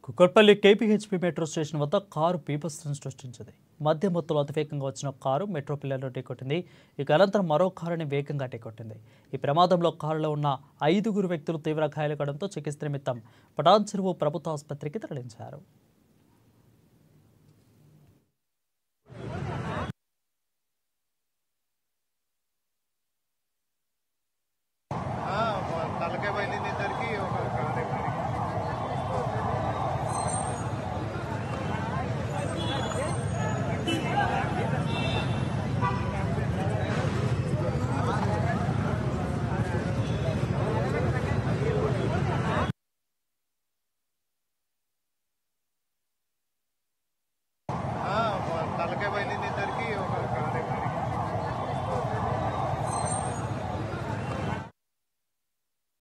Kukatpally KPHP metro station వద్ద car బీభత్సం సృష్టించింది. మధ్య మొత్తంలో అతివేగంగా వచ్చిన కారు మెట్రో పిల్లర్ను ఢీకొట్టింది. ఇక అనంతరం మరో కారుని వేగంగా ఢీకొట్టింది. ఈ ప్రమాదంలో కారులో ఉన్న 5 వ్యక్తులు తీవ్ర గాయాలు కావడంతో చికిత్స నిమిత్తం పటాన్ చెరువు ప్రభుత్వ ఆసుపత్రికి తరలించారు.